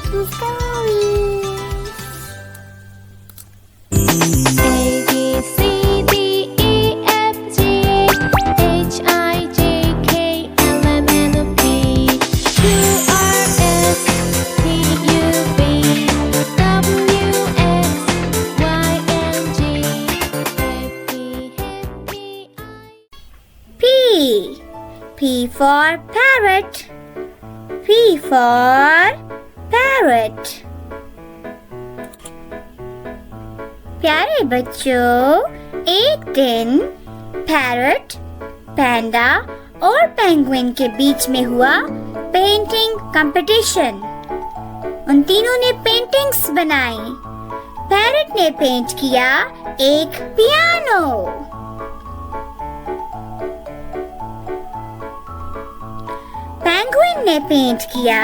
Spooky Stories. A B C D E F G H I J K L M N O P Q R S T U V W X Y and Z. Happy P. P for parrot. P for parrot. प्यारे बच्चों, एक दिन parrot, पैंडा और penguin के बीच में हुआ painting competition. उन तीनों ने पेंटिंग्स बनाई। पैरट ने पेंट किया एक पियानो। पेंगुइन ने पेंट किया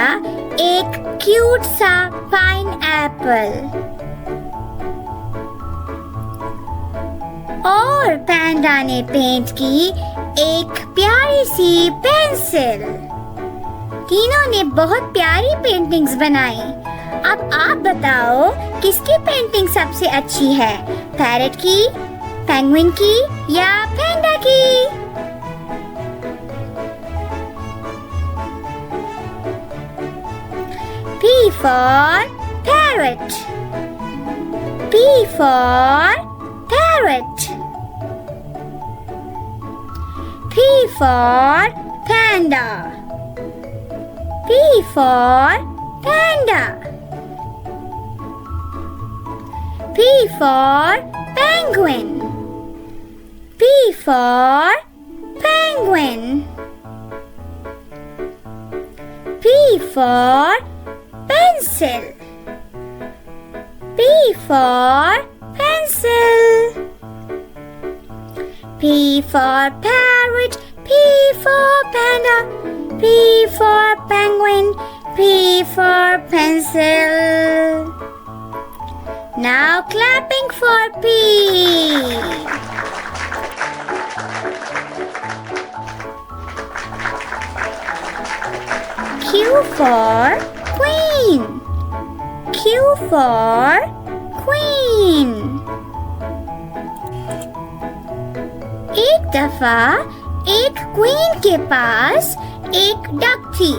एक क्यूट सा पाइनएप्पल। और पैंडा ने पेंट की एक प्यारी सी पेंसिल। तीनों ने बहुत प्यारी पेंटिंग्स बनाई। अब आप बताओ किसकी पेंटिंग सबसे अच्छी है, पैरट की, पेंगुइन की या पैंडा की? P for parrot. P for parrot. P for panda. P for panda. P for penguin. P for penguin. P for pencil. P for pencil. P for parrot. P for panda. P for penguin. P for pencil. Now clapping for P. Q for queen. Q for queen. एक दफा एक queen के पास एक duck थी।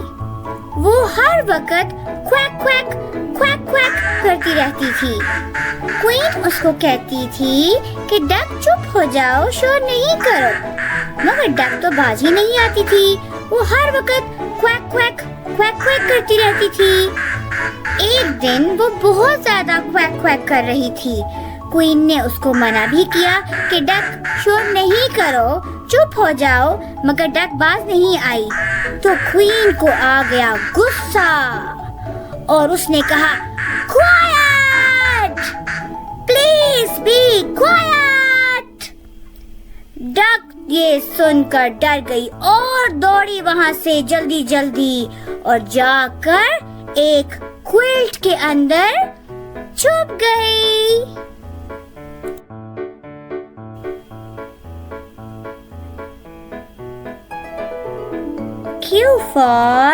वो हर वक्त quack quack quack quack करती रहती थी। क्वीन उसको कहती थी कि डक चुप हो जाओ, शोर नहीं करो। मगर डक तो बाज ही नहीं आती थी। वो हर वक्त क्वैक क्वैक क्वैक क्वैक करती रहती थी। एक दिन वो बहुत ज्यादा क्वैक क्वैक कर रही थी। क्वीन ने उसको मना भी किया कि डक शोर नहीं करो, चुप हो जाओ, मगर डक बाज नहीं आई। तो क्वीन को आ गया गुस्सा और उसने कहा, quite, please be quite. Duck ये सुनकर डर गई और दौड़ी वहां से जल्दी जल्दी और जाकर एक क्विल्ट के अंदर छुप गई। Q for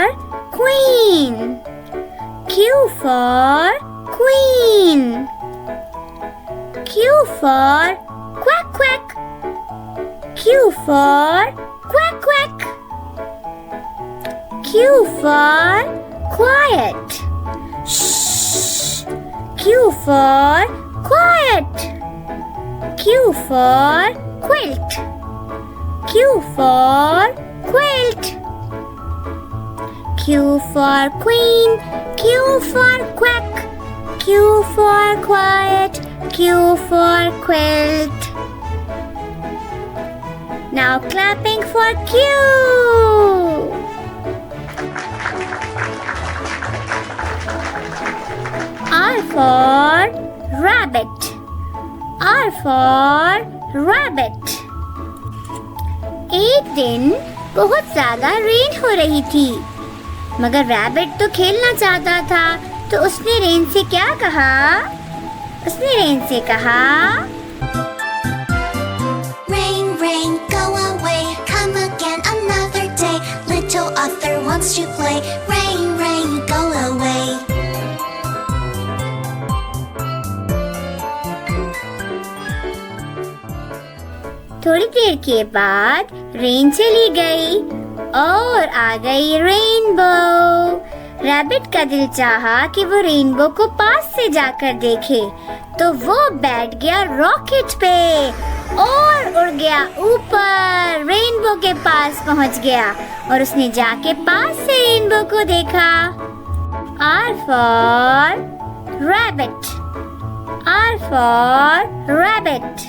queen. Q for queen. Q for quack quack. Q for quack quack. Q for quiet. Shh. Q for quiet. Q for quilt. Q for quilt. Q for queen. Q for quack. Q for quiet. Q for quilt. Now clapping for Q. R for rabbit. R for rabbit. एक दिन बहुत ज्यादा rain हो रही थी, मगर rabbit तो खेलना चाहता था। तो उसने रेन से क्या कहा? उसने रेन से कहा, Rain, rain, go away, come again another day. Little Arthur wants to play. Rain, rain, go away. थोड़ी देर के बाद रेन चली गई और आ गई रेनबो। रैबिट का दिल चाहा कि वो रेनबो को पास से जाकर देखे, तो वो बैठ गया रॉकेट पे और उड़ गया ऊपर, रेनबो के पास पहुंच गया और उसने जाके पास से रेनबो को देखा। R for rabbit, R for rabbit,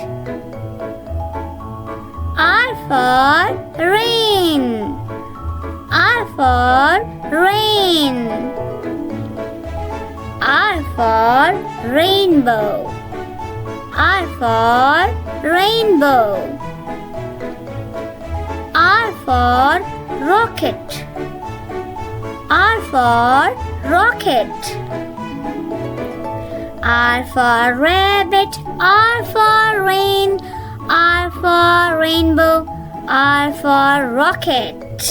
R for rain, R for rain, R for rainbow, R for rainbow, R for rocket, R for rocket, R for rabbit, R for rain, R for rainbow, R for rocket.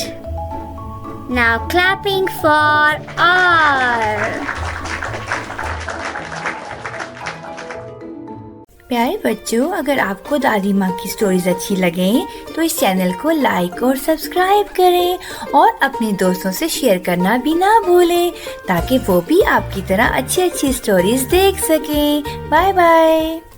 Now clapping for R. प्यारे बच्चों, अगर आपको दादी माँ की stories अच्छी लगे तो इस चैनल को लाइक और सब्सक्राइब करें और अपने दोस्तों से शेयर करना भी ना भूलें, ताकि वो भी आपकी तरह अच्छी अच्छी स्टोरीज देख सकें। Bye bye.